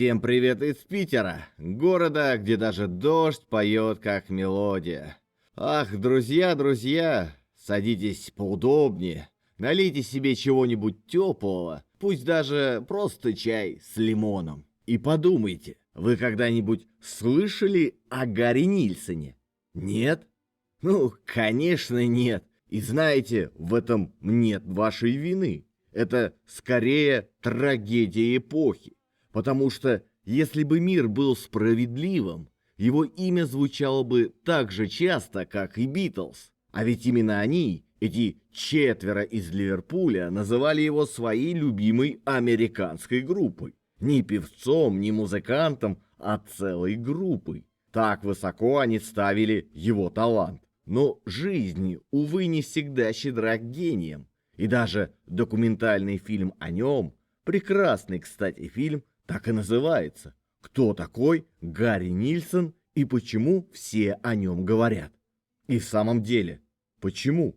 Всем привет из Питера, города, где даже дождь поет как мелодия. Ах, друзья, садитесь поудобнее, налейте себе чего-нибудь теплого, пусть даже просто чай с лимоном. И подумайте, вы когда-нибудь слышали о Гарри Нильсоне? Нет? Ну, конечно, нет. И знаете, в этом нет вашей вины. Это скорее трагедия эпохи. Потому что если бы мир был справедливым, его имя звучало бы так же часто, как и Битлз. А ведь именно они, эти четверо из Ливерпуля, называли его своей любимой американской группой. Не певцом, не музыкантом, а целой группой. Так высоко они ставили его талант. Но жизнь, увы, не всегда щедра к гениям. И даже документальный фильм о нем, прекрасный, кстати, фильм, так и называется. Кто такой Гарри Нильсон и почему все о нем говорят? И в самом деле, почему?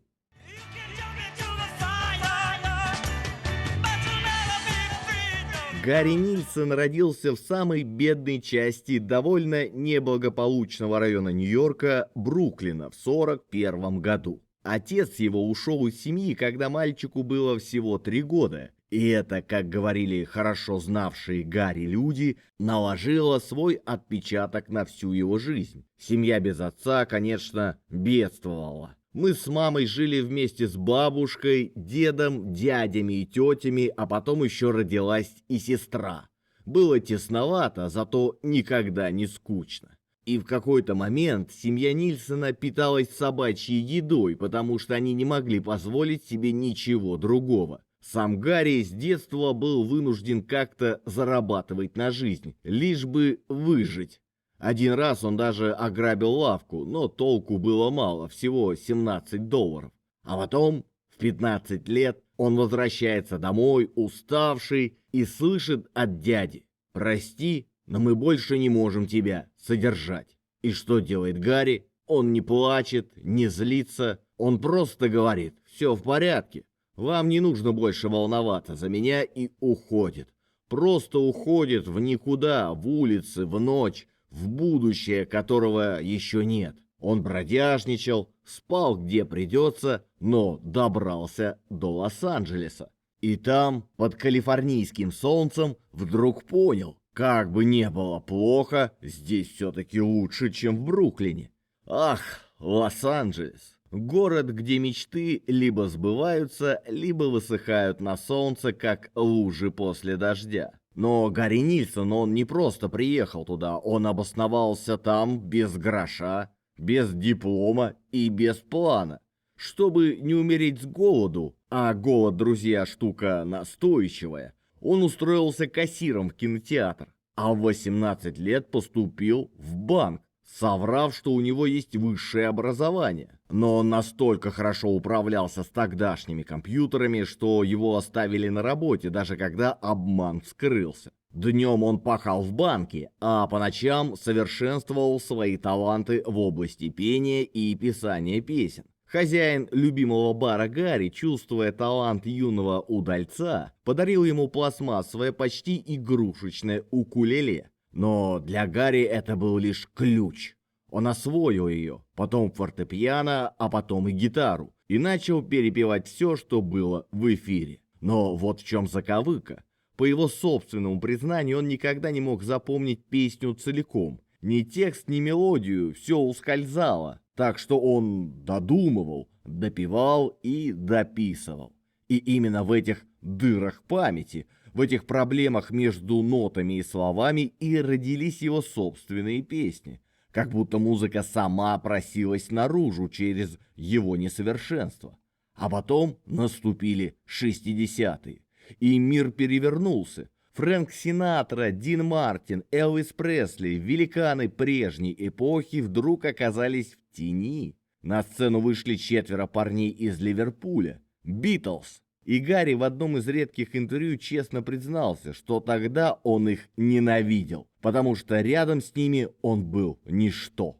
Гарри Нильсон родился в самой бедной части довольно неблагополучного района Нью-Йорка, Бруклина, в 1941 году. Отец его ушел из семьи, когда мальчику было всего 3 года. И это, как говорили хорошо знавшие Гарри люди, наложило свой отпечаток на всю его жизнь. Семья без отца, конечно, бедствовала. Мы с мамой жили вместе с бабушкой, дедом, дядями и тетями, а потом еще родилась и сестра. Было тесновато, зато никогда не скучно. И в какой-то момент семья Нильсона питалась собачьей едой, потому что они не могли позволить себе ничего другого. Сам Гарри с детства был вынужден как-то зарабатывать на жизнь, лишь бы выжить. Один раз он даже ограбил лавку, но толку было мало, всего $17. А потом, в 15 лет, он возвращается домой, уставший, и слышит от дяди: «Прости, но мы больше не можем тебя содержать». И что делает Гарри? Он не плачет, не злится, он просто говорит: «Все в порядке, вам не нужно больше волноваться за меня», и уходит. Просто уходит в никуда, в улицы, в ночь, в будущее, которого еще нет. Он бродяжничал, спал где придется, но добрался до Лос-Анджелеса. И там, под калифорнийским солнцем, вдруг понял, как бы не было плохо, здесь все-таки лучше, чем в Бруклине. Ах, Лос-Анджелес. Город, где мечты либо сбываются, либо высыхают на солнце, как лужи после дождя. Но Гарри Нильсон, он не просто приехал туда, он обосновался там без гроша, без диплома и без плана. Чтобы не умереть с голоду, а голод, друзья, штука настойчивая, он устроился кассиром в кинотеатр, а в 18 лет поступил в банк, соврав, что у него есть высшее образование. Но он настолько хорошо управлялся с тогдашними компьютерами, что его оставили на работе, даже когда обман вскрылся. Днем он пахал в банке, а по ночам совершенствовал свои таланты в области пения и писания песен. Хозяин любимого бара Гарри, чувствуя талант юного удальца, подарил ему пластмассовое, почти игрушечное укулеле. Но для Гарри это был лишь ключ. Он освоил ее, потом фортепиано, а потом и гитару, и начал перепевать все, что было в эфире. Но вот в чем заковыка. По его собственному признанию, он никогда не мог запомнить песню целиком. Ни текст, ни мелодию, все ускользало. Так что он додумывал, допевал и дописывал. И именно в этих дырах памяти, в этих проблемах между нотами и словами и родились его собственные песни. Как будто музыка сама просилась наружу через его несовершенство. А потом наступили 60-е, и мир перевернулся. Фрэнк Синатра, Дин Мартин, Элвис Пресли, великаны прежней эпохи вдруг оказались в тени. На сцену вышли 4 парней из Ливерпуля, Битлз. И Гарри в одном из редких интервью честно признался, что тогда он их ненавидел, потому что рядом с ними он был ничто.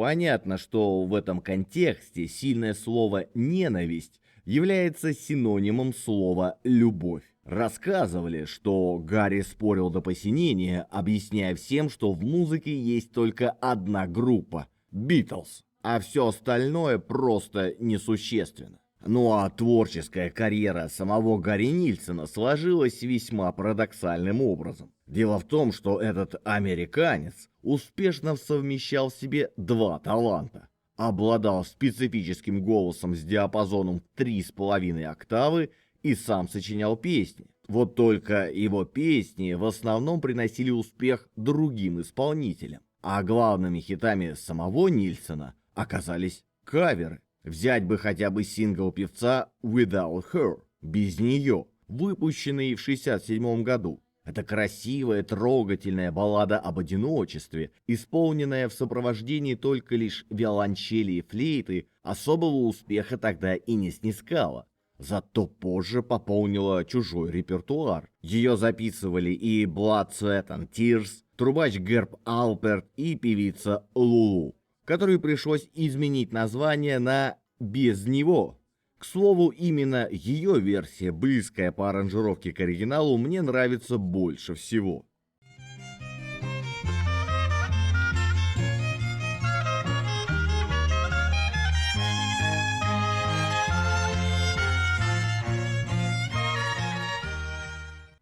Понятно, что в этом контексте сильное слово «ненависть» является синонимом слова «любовь». Рассказывали, что Гарри спорил до посинения, объясняя всем, что в музыке есть только одна группа – Битлз, а все остальное просто несущественно. Ну а творческая карьера самого Гарри Нильсона сложилась весьма парадоксальным образом. Дело в том, что этот американец успешно совмещал в себе два таланта. Обладал специфическим голосом с диапазоном в 3,5 октавы и сам сочинял песни. Вот только его песни в основном приносили успех другим исполнителям. А главными хитами самого Нильсона оказались каверы. Взять бы хотя бы сингл певца «Without Her» «Без нее», выпущенный в 1967 году. Это красивая, трогательная баллада об одиночестве, исполненная в сопровождении только лишь виолончели и флейты, особого успеха тогда и не снискала. Зато позже пополнила чужой репертуар. Ее записывали и Blood, Sweat and Tears, трубач Герб Алперт и певица Лулу, которой пришлось изменить название на «Без него». К слову, именно ее версия, близкая по аранжировке к оригиналу, мне нравится больше всего.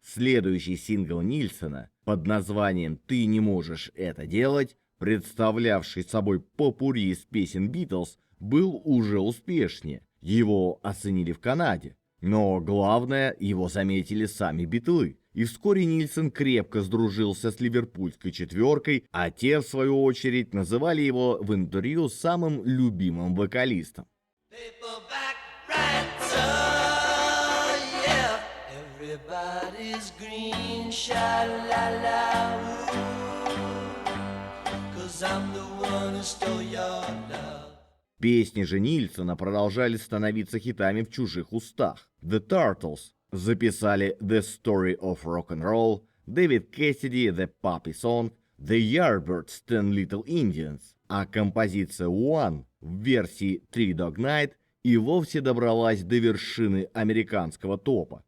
Следующий сингл Нильсона под названием «Ты не можешь это делать», представлявший собой попурри из песен Битлз, был уже успешнее. Его оценили в Канаде. Но главное, его заметили сами Битлы. И вскоре Нильсон крепко сдружился с ливерпульской четверкой, а те, в свою очередь, называли его в интервью самым любимым вокалистом. Песни же Нильсона продолжали становиться хитами в чужих устах. The Turtles записали The Story of Rock and Roll, Дэвид Кэссиди The Puppy Song, The Yardbirds Ten Little Indians, а композиция One в версии Three Dog Night и вовсе добралась до вершины американского топа.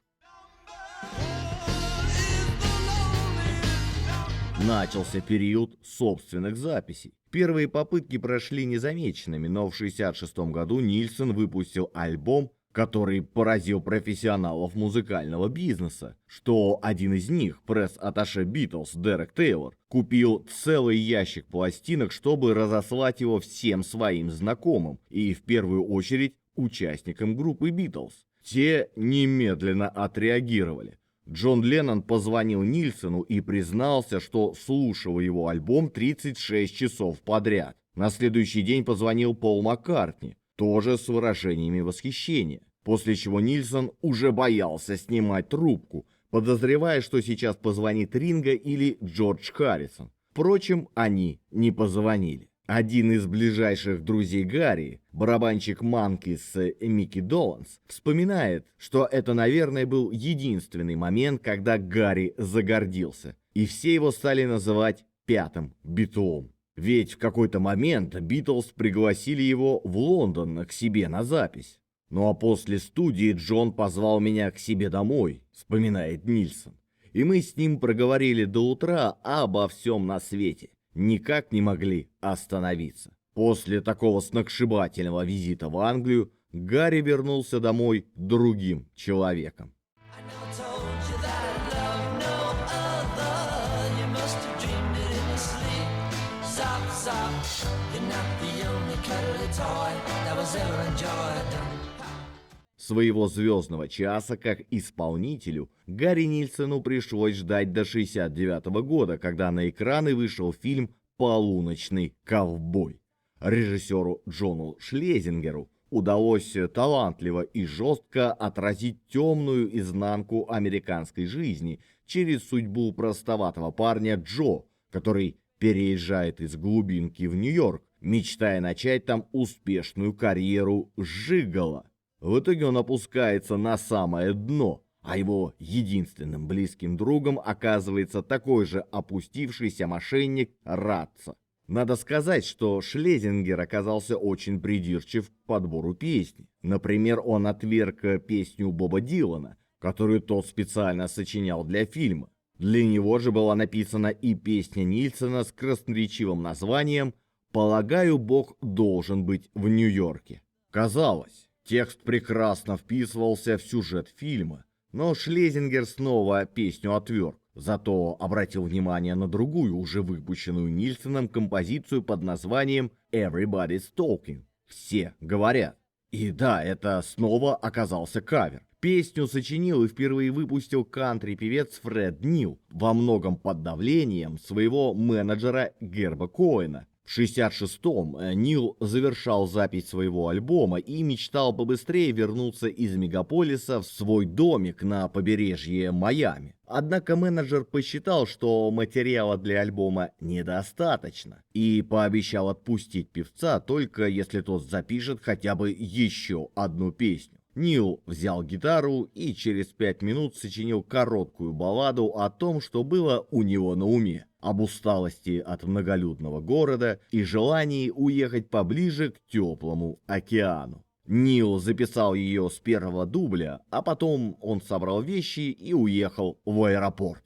Начался период собственных записей. Первые попытки прошли незамеченными, но в 1966 году Нильсон выпустил альбом, который поразил профессионалов музыкального бизнеса, что один из них, пресс-атташе Битлз Дерек Тейлор, купил целый ящик пластинок, чтобы разослать его всем своим знакомым и в первую очередь участникам группы Битлз. Те немедленно отреагировали. Джон Леннон позвонил Нильсону и признался, что слушал его альбом 36 часов подряд. На следующий день позвонил Пол Маккартни, тоже с выражениями восхищения. После чего Нильсон уже боялся снимать трубку, подозревая, что сейчас позвонит Ринго или Джордж Харрисон. Впрочем, они не позвонили. Один из ближайших друзей Гарри, барабанщик Манкис Микки Доланс, вспоминает, что это, наверное, был единственный момент, когда Гарри загордился, и все его стали называть «пятым Битлом». Ведь в какой-то момент Битлз пригласили его в Лондон к себе на запись. Ну а после студии Джон позвал меня к себе домой, вспоминает Нильсон. И мы с ним проговорили до утра обо всем на свете. Никак не могли остановиться. После такого сногсшибательного визита в Англию Гарри вернулся домой другим человеком. Своего звездного часа как исполнителю Гарри Нильсону пришлось ждать до 1969 года, когда на экраны вышел фильм «Полуночный ковбой». Режиссеру Джону Шлезингеру удалось талантливо и жестко отразить темную изнанку американской жизни через судьбу простоватого парня Джо, который переезжает из глубинки в Нью-Йорк, мечтая начать там успешную карьеру жиголо. В итоге он опускается на самое дно, а его единственным близким другом оказывается такой же опустившийся мошенник Ратца. Надо сказать, что Шлезингер оказался очень придирчив к подбору песни. Например, он отверг песню Боба Дилана, которую тот специально сочинял для фильма. Для него же была написана и песня Нильсена с красноречивым названием «Полагаю, Бог должен быть в Нью-Йорке». Казалось, текст прекрасно вписывался в сюжет фильма, но Шлезингер снова песню отверг. Зато обратил внимание на другую, уже выпущенную Нильсеном композицию под названием «Everybody's Talking» — «Все говорят». И да, это снова оказался кавер. Песню сочинил и впервые выпустил кантри-певец Фред Нил, во многом под давлением своего менеджера Герба Коэна. В 1966-м Нил завершал запись своего альбома и мечтал побыстрее вернуться из мегаполиса в свой домик на побережье Майами. Однако менеджер посчитал, что материала для альбома недостаточно, и пообещал отпустить певца только если тот запишет хотя бы еще одну песню. Нил взял гитару и через 5 минут сочинил короткую балладу о том, что было у него на уме. Об усталости от многолюдного города и желании уехать поближе к теплому океану. Нил записал ее с первого дубля, а потом он собрал вещи и уехал в аэропорт.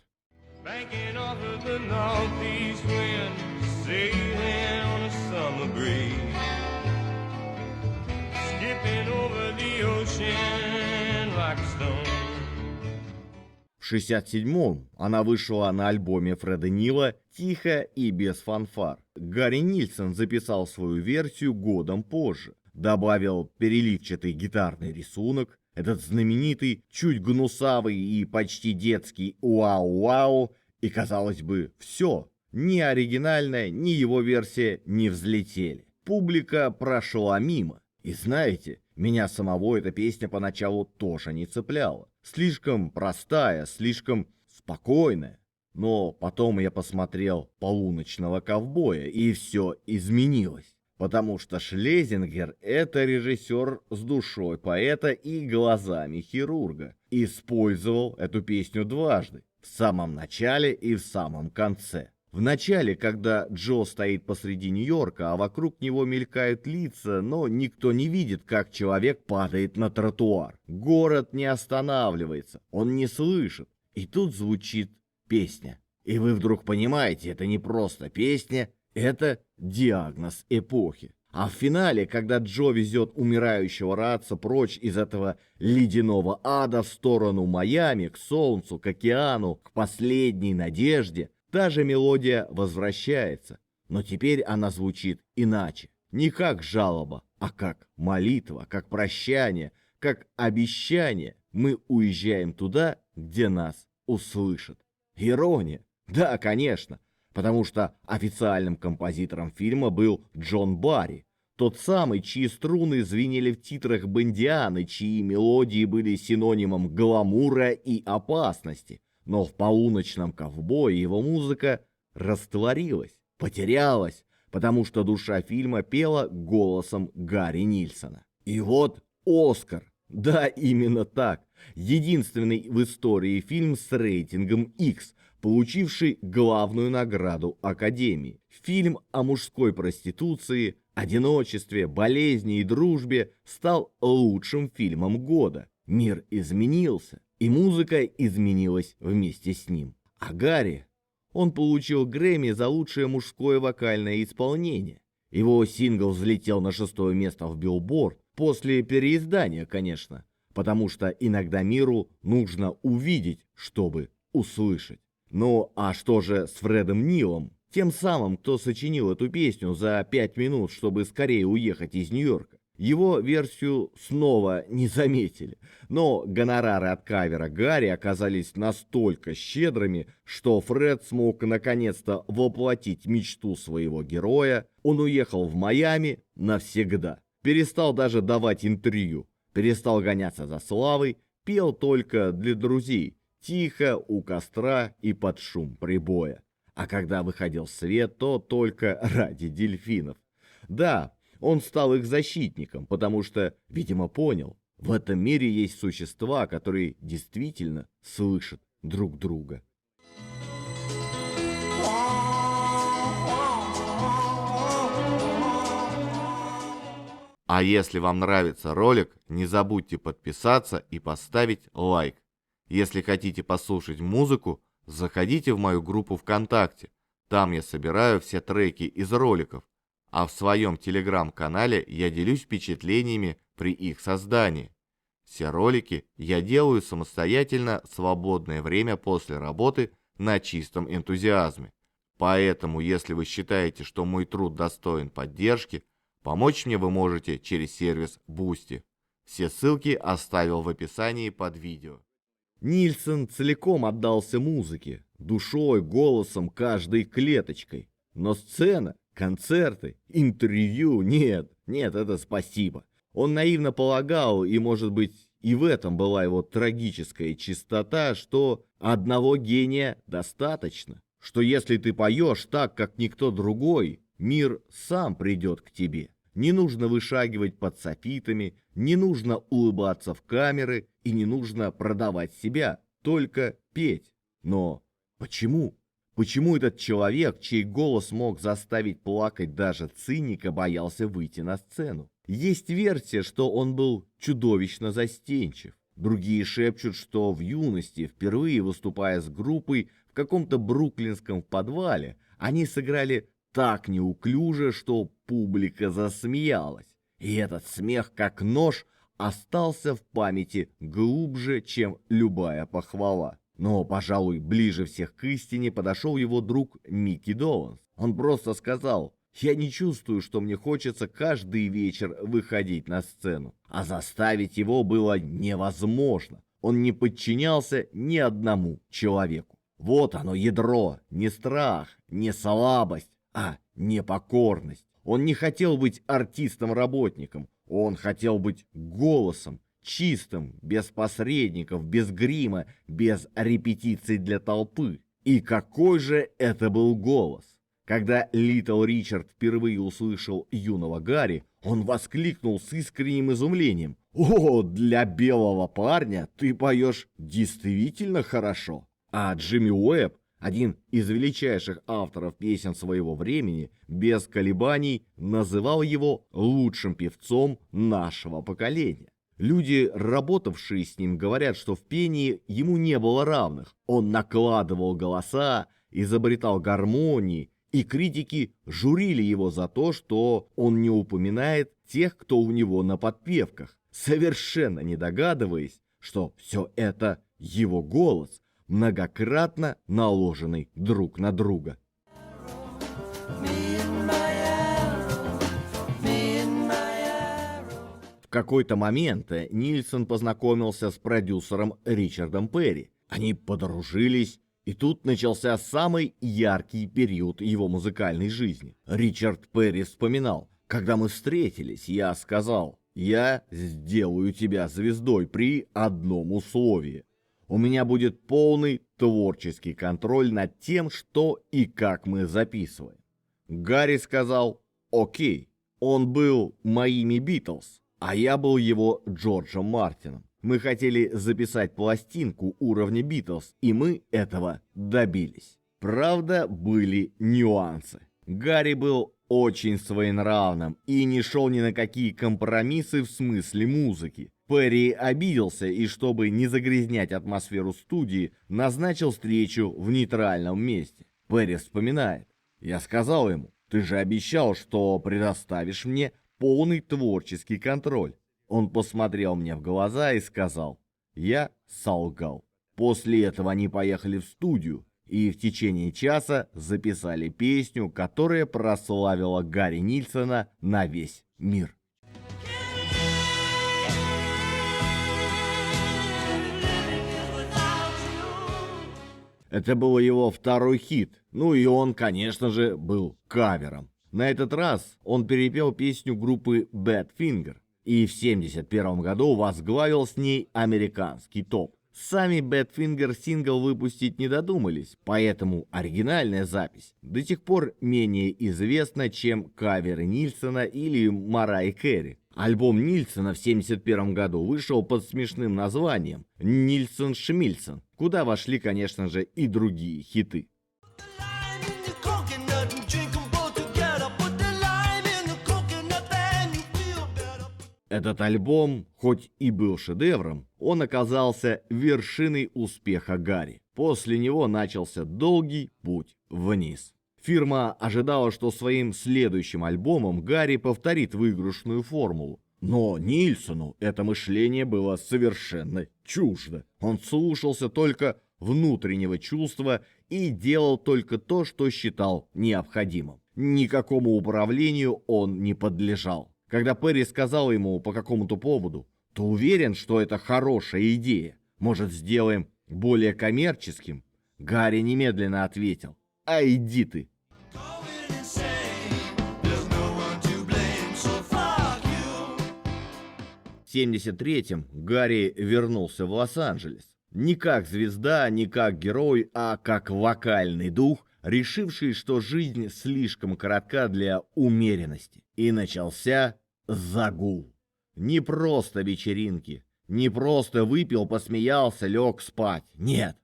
В 1967-м она вышла на альбоме Фреда Нила «Тихо и без фанфар». Гарри Нильсон записал свою версию годом позже. Добавил переливчатый гитарный рисунок, этот знаменитый, чуть гнусавый и почти детский «Уау-Уау», и, казалось бы, все. Ни оригинальная, ни его версия не взлетели. Публика прошла мимо. И знаете, меня самого эта песня поначалу тоже не цепляла. Слишком простая, слишком спокойная. Но потом я посмотрел «Полуночного ковбоя», и все изменилось. Потому что Шлезингер — это режиссер с душой поэта и глазами хирурга. Использовал эту песню дважды. В самом начале и в самом конце. В начале, когда Джо стоит посреди Нью-Йорка, а вокруг него мелькают лица, но никто не видит, как человек падает на тротуар. Город не останавливается, он не слышит. И тут звучит песня. И вы вдруг понимаете, это не просто песня, это диагноз эпохи. А в финале, когда Джо везет умирающего Радса прочь из этого ледяного ада в сторону Майами, к солнцу, к океану, к последней надежде, та же мелодия возвращается, но теперь она звучит иначе. Не как жалоба, а как молитва, как прощание, как обещание. Мы уезжаем туда, где нас услышат. Ирония? Да, конечно, потому что официальным композитором фильма был Джон Барри. Тот самый, чьи струны звенели в титрах Бондианы, чьи мелодии были синонимом гламура и опасности. Но в «Полуночном ковбое» его музыка растворилась, потерялась, потому что душа фильма пела голосом Гарри Нильсона. И вот Оскар. Да, именно так. Единственный в истории фильм с рейтингом X, получивший главную награду Академии. Фильм о мужской проституции, одиночестве, болезни и дружбе стал лучшим фильмом года. Мир изменился. И музыка изменилась вместе с ним. А Гарри, он получил Грэмми за лучшее мужское вокальное исполнение. Его сингл взлетел на 6-е место в Billboard, после переиздания, конечно, потому что иногда миру нужно увидеть, чтобы услышать. Ну а что же с Фредом Нилом? Тем самым, кто сочинил эту песню за 5 минут, чтобы скорее уехать из Нью-Йорка. Его версию снова не заметили, но гонорары от кавера Гарри оказались настолько щедрыми, что Фред смог наконец-то воплотить мечту своего героя. Он уехал в Майами навсегда, перестал даже давать интервью, перестал гоняться за славой, пел только для друзей, тихо, у костра и под шум прибоя. А когда выходил в свет, то только ради дельфинов. Да, он стал их защитником, потому что, видимо, понял, в этом мире есть существа, которые действительно слышат друг друга. А если вам нравится ролик, не забудьте подписаться и поставить лайк. Если хотите послушать музыку, заходите в мою группу ВКонтакте. Там я собираю все треки из роликов. А в своем телеграм-канале я делюсь впечатлениями при их создании. Все ролики я делаю самостоятельно в свободное время после работы на чистом энтузиазме. Поэтому, если вы считаете, что мой труд достоин поддержки, помочь мне вы можете через сервис Boosty. Все ссылки оставил в описании под видео. Нильсон целиком отдался музыке, душой, голосом, каждой клеточкой. Но сцена, концерты, интервью, нет, это спасибо. Он наивно полагал, и, может быть, и в этом была его трагическая чистота, что одного гения достаточно, что если ты поешь так, как никто другой, мир сам придет к тебе. Не нужно вышагивать под софитами, не нужно улыбаться в камеры и не нужно продавать себя, только петь. Но почему? Почему этот человек, чей голос мог заставить плакать даже циника, боялся выйти на сцену? Есть версия, что он был чудовищно застенчив. Другие шепчут, что в юности, впервые выступая с группой в каком-то бруклинском подвале, они сыграли так неуклюже, что публика засмеялась. И этот смех, как нож, остался в памяти глубже, чем любая похвала. Но, пожалуй, ближе всех к истине подошел его друг Микки Доленз. Он просто сказал: «Я не чувствую, что мне хочется каждый вечер выходить на сцену». А заставить его было невозможно. Он не подчинялся ни одному человеку. Вот оно ядро, не страх, не слабость, а непокорность. Он не хотел быть артистом-работником, он хотел быть голосом, чистым, без посредников, без грима, без репетиций для толпы. И какой же это был голос! Когда Литл Ричард впервые услышал юного Гарри, он воскликнул с искренним изумлением: «О, для белого парня ты поешь действительно хорошо!» А Джимми Уэбб, один из величайших авторов песен своего времени, без колебаний называл его лучшим певцом нашего поколения. Люди, работавшие с ним, говорят, что в пении ему не было равных. Он накладывал голоса, изобретал гармонии, и критики журили его за то, что он не упоминает тех, кто у него на подпевках, совершенно не догадываясь, что все это его голос, многократно наложенный друг на друга. В какой-то момент Нильсон познакомился с продюсером Ричардом Перри. Они подружились, и тут начался самый яркий период его музыкальной жизни. Ричард Перри вспоминал: «Когда мы встретились, я сказал: я сделаю тебя звездой при одном условии. У меня будет полный творческий контроль над тем, что и как мы записываем». Гарри сказал: «Окей». Он был моими Битлз, а я был его Джорджем Мартином. Мы хотели записать пластинку уровня Битлз, и мы этого добились. Правда, были нюансы. Гарри был очень своенравным и не шел ни на какие компромиссы в смысле музыки. Перри обиделся и, чтобы не загрязнять атмосферу студии, назначил встречу в нейтральном месте. Перри вспоминает: «Я сказал ему: ты же обещал, что предоставишь мне полный творческий контроль». Он посмотрел мне в глаза и сказал: «Я солгал». После этого они поехали в студию и в течение часа записали песню, которая прославила Гарри Нильсона на весь мир. Это был его второй хит, ну и он, конечно же, был кавером. На этот раз он перепел песню группы Badfinger и в 1971 году возглавил с ней американский топ. Сами Badfinger сингл выпустить не додумались, поэтому оригинальная запись до сих пор менее известна, чем каверы Нильсона или Марайи Кэрри. Альбом Нильсона в 1971 году вышел под смешным названием «Нильсон Шмильсон», куда вошли, конечно же, и другие хиты. Этот альбом, хоть и был шедевром, он оказался вершиной успеха Гарри. После него начался долгий путь вниз. Фирма ожидала, что своим следующим альбомом Гарри повторит выигрышную формулу. Но Нильсону это мышление было совершенно чуждо. Он слушался только внутреннего чувства и делал только то, что считал необходимым. Никакому управлению он не подлежал. Когда Перри сказал ему по какому-то поводу: «Ты уверен, что это хорошая идея? Может, сделаем более коммерческим?» Гарри немедленно ответил: «А иди ты!» В 1973-м Гарри вернулся в Лос-Анджелес. Не как звезда, не как герой, а как вокальный дух, решивший, что жизнь слишком коротка для умеренности. И начался загул. Не просто вечеринки, не просто выпил, посмеялся, лег спать. Нет,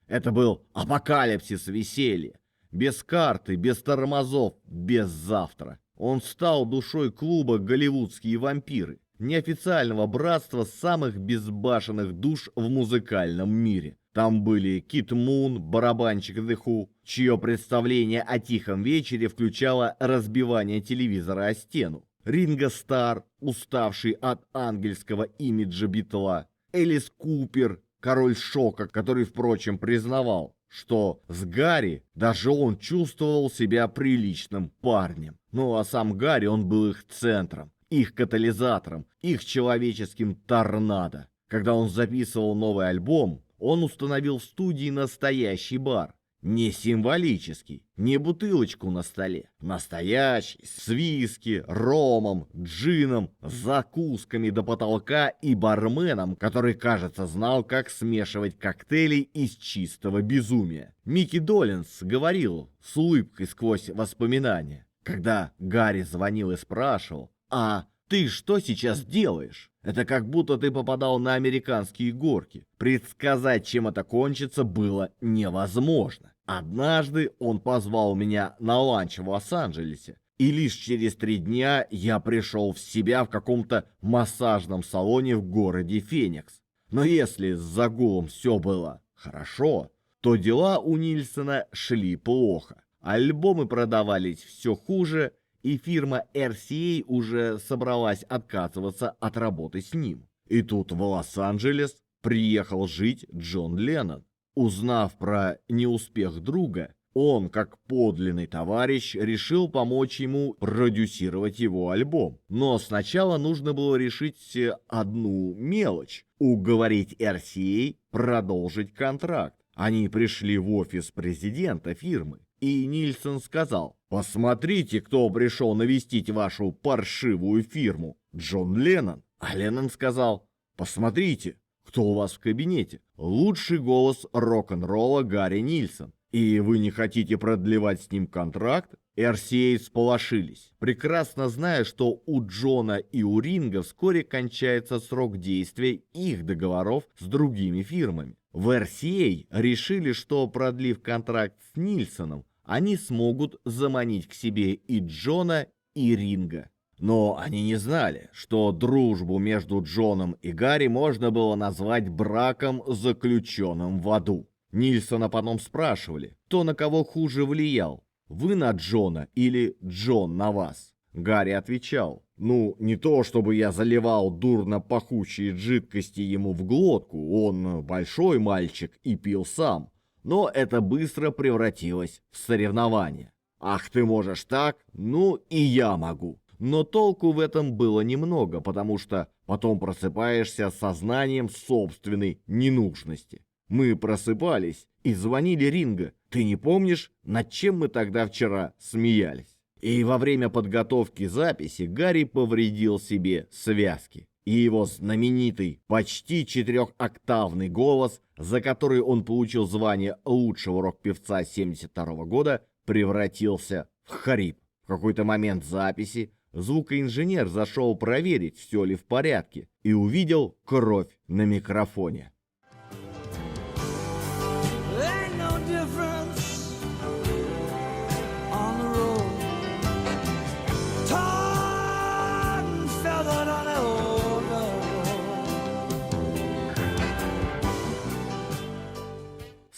это был апокалипсис веселья. Без карты, без тормозов, без завтра. Он стал душой клуба «Голливудские вампиры», неофициального братства самых безбашенных душ в музыкальном мире. Там были Кит Мун, барабанщик The Who, чье представление о тихом вечере включало разбивание телевизора о стену. Ринго Старр, уставший от ангельского имиджа Битла. Элис Купер, король шока, который, впрочем, признавал, что с Гарри даже он чувствовал себя приличным парнем. Ну а сам Гарри, он был их центром, их катализатором, их человеческим торнадо. Когда он записывал новый альбом, он установил в студии настоящий бар. Не символический, не бутылочку на столе. Настоящий, с виски, ромом, джином, закусками до потолка и барменом, который, кажется, знал, как смешивать коктейли из чистого безумия. Микки Доллинс говорил с улыбкой сквозь воспоминания, когда Гарри звонил и спрашивал: «А ты что сейчас делаешь?» Это как будто ты попадал на американские горки. Предсказать, чем это кончится, было невозможно. Однажды он позвал меня на ланч в Лос-Анджелесе, и лишь через 3 дня я пришел в себя в каком-то массажном салоне в городе Феникс. Но если с загулом все было хорошо, то дела у Нильсона шли плохо. Альбомы продавались все хуже, и фирма RCA уже собралась отказываться от работы с ним. И тут в Лос-Анджелес приехал жить Джон Леннон. Узнав про неуспех друга, он, как подлинный товарищ, решил помочь ему продюсировать его альбом. Но сначала нужно было решить одну мелочь – уговорить RCA продолжить контракт. Они пришли в офис президента фирмы, и Нильсон сказал: «Посмотрите, кто пришел навестить вашу паршивую фирму. Джон Леннон». А Леннон сказал: «Посмотрите, кто у вас в кабинете. Лучший голос рок-н-ролла Гарри Нильсон. И вы не хотите продлевать с ним контракт?» RCA сполошились, прекрасно зная, что у Джона и у Ринга вскоре кончается срок действия их договоров с другими фирмами. В RCA решили, что, продлив контракт с Нильсоном, они смогут заманить к себе и Джона, и Ринга. Но они не знали, что дружбу между Джоном и Гарри можно было назвать браком, заключенным в аду. Нильсона потом спрашивали, кто на кого хуже влиял: вы на Джона или Джон на вас? Гарри отвечал: «Ну, не то чтобы я заливал дурно пахучие жидкости ему в глотку, он большой мальчик и пил сам, но это быстро превратилось в соревнование. Ах, ты можешь так? Ну и я могу». Но толку в этом было немного, потому что потом просыпаешься с сознанием собственной ненужности. Мы просыпались и звонили Ринго: «Ты не помнишь, над чем мы тогда вчера смеялись?» И во время подготовки записи Гарри повредил себе связки. И его знаменитый, почти 4-октавный голос, за который он получил звание лучшего рок-певца 1972 года, превратился в хрип. В какой-то момент записи звукоинженер зашел проверить, все ли в порядке, и увидел кровь на микрофоне.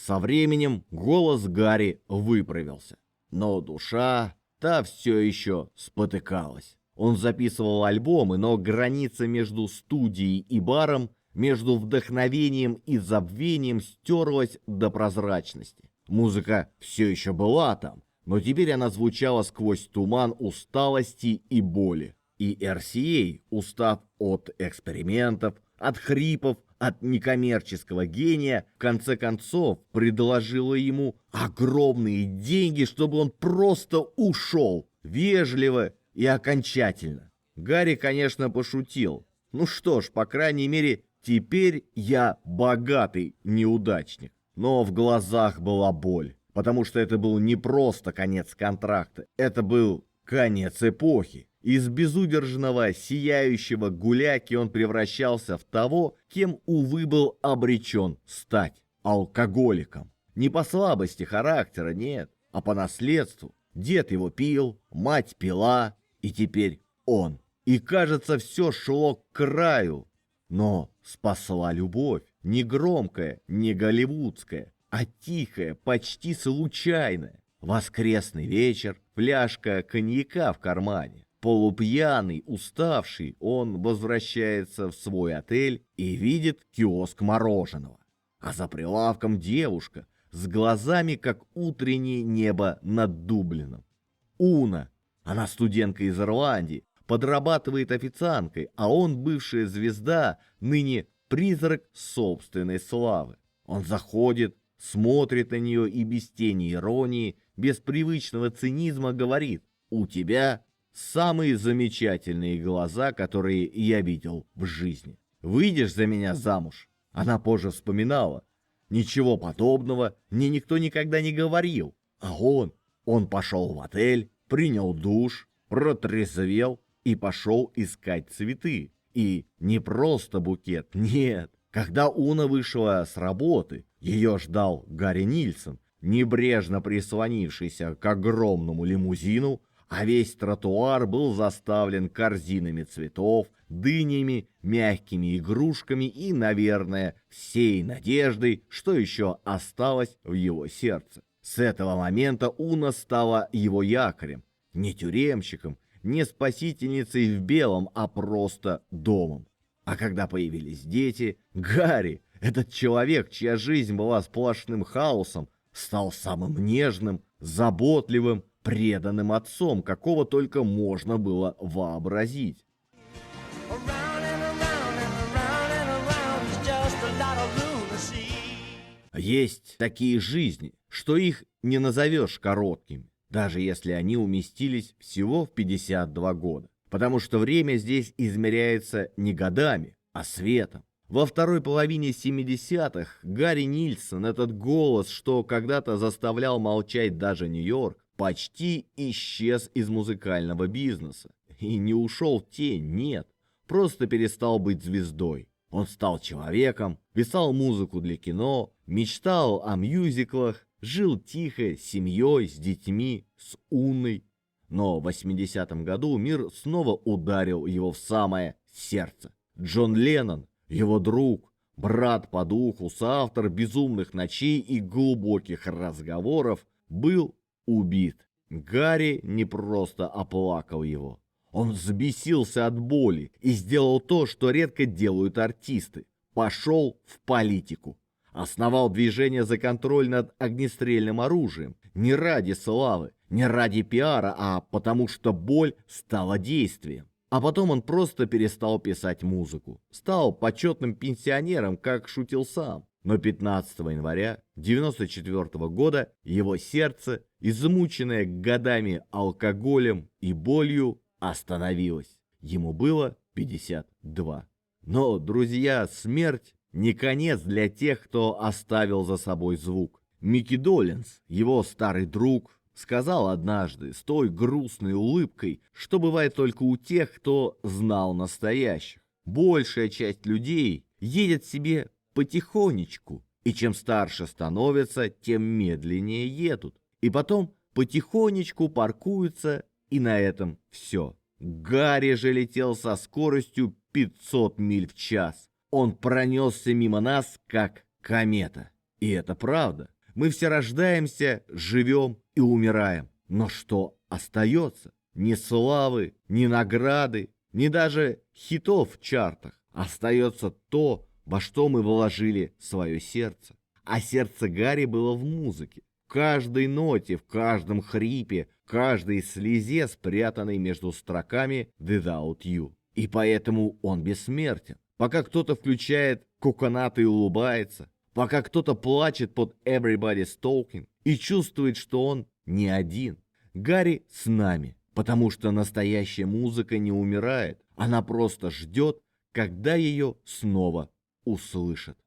Со временем голос Гарри выправился, но душа та все еще спотыкалась. Он записывал альбомы, но граница между студией и баром, между вдохновением и забвением стерлась до прозрачности. Музыка все еще была там, но теперь она звучала сквозь туман усталости и боли. И RCA, устав от экспериментов, от хрипов, от некоммерческого гения, в конце концов предложила ему огромные деньги, чтобы он просто ушел, вежливо и окончательно. Гарри, конечно, пошутил. Ну что ж, по крайней мере, теперь я богатый неудачник. Но в глазах была боль, потому что это был не просто конец контракта, это был конец эпохи. Из безудержного, сияющего гуляки он превращался в того, кем, увы, был обречен стать — алкоголиком. Не по слабости характера, нет, а по наследству. Дед его пил, мать пила, и теперь он. И, кажется, все шло к краю. Но спасла любовь, не громкая, не голливудская, а тихая, почти случайная. Воскресный вечер, фляжка коньяка в кармане. Полупьяный, уставший, он возвращается в свой отель и видит киоск мороженого. А за прилавком девушка с глазами, как утреннее небо над Дублином. Уна, она студентка из Ирландии, подрабатывает официанткой, а он бывшая звезда, ныне призрак собственной славы. Он заходит, смотрит на нее и без тени иронии, без привычного цинизма говорит: «У тебя самые замечательные глаза, которые я видел в жизни. Выйдешь за меня замуж?» Она позже вспоминала: «Ничего подобного мне никто никогда не говорил». А он пошел в отель, принял душ, протрезвел и пошел искать цветы. И не просто букет, нет. Когда Уна вышла с работы, ее ждал Гарри Нильсон, небрежно прислонившийся к огромному лимузину, а весь тротуар был заставлен корзинами цветов, дынями, мягкими игрушками и, наверное, всей надеждой, что еще осталось в его сердце. С этого момента Уна стала его якорем, не тюремщиком, не спасительницей в белом, а просто домом. А когда появились дети, Гарри, этот человек, чья жизнь была сплошным хаосом, стал самым нежным, заботливым, преданным отцом, какого только можно было вообразить. Есть такие жизни, что их не назовешь короткими, даже если они уместились всего в 52 года. Потому что время здесь измеряется не годами, а светом. Во второй половине 70-х Гарри Нильсон, этот голос, что когда-то заставлял молчать даже Нью-Йорк, почти исчез из музыкального бизнеса. И не ушел в тень, нет, просто перестал быть звездой. Он стал человеком, писал музыку для кино, мечтал о мюзиклах, жил тихо, с семьей, с детьми, с Уной. Но в 80-м году мир снова ударил его в самое сердце. Джон Леннон, его друг, брат по духу, соавтор «Безумных ночей» и «Глубоких разговоров», был убит. Гарри не просто оплакал его. Он взбесился от боли и сделал то, что редко делают артисты. Пошел в политику. Основал движение за контроль над огнестрельным оружием. Не ради славы, не ради пиара, а потому что боль стала действием. А потом он просто перестал писать музыку. Стал почетным пенсионером, как шутил сам. Но 15 января 1994 года его сердце, измученное годами алкоголем и болью, остановилось. Ему было 52. Но, друзья, смерть не конец для тех, кто оставил за собой звук. Микки Доллинс, его старый друг, сказал однажды с той грустной улыбкой, что бывает только у тех, кто знал настоящих. Большая часть людей едет себе потихонечку, и чем старше становятся, тем медленнее едут. И потом потихонечку паркуются, и на этом все. Гарри же летел со скоростью 500 миль в час. Он пронесся мимо нас, как комета. И это правда. Мы все рождаемся, живем и умираем. Но что остается? Ни славы, ни награды, ни даже хитов в чартах. Остается то, во что мы вложили свое сердце. А сердце Гарри было в музыке. В каждой ноте, в каждом хрипе, в каждой слезе, спрятанной между строками «Without You». И поэтому он бессмертен. Пока кто-то включает «Коконат» и улыбается, пока кто-то плачет под «Everybody's Talking» и чувствует, что он не один. Гарри с нами, потому что настоящая музыка не умирает, она просто ждет, когда ее снова услышат.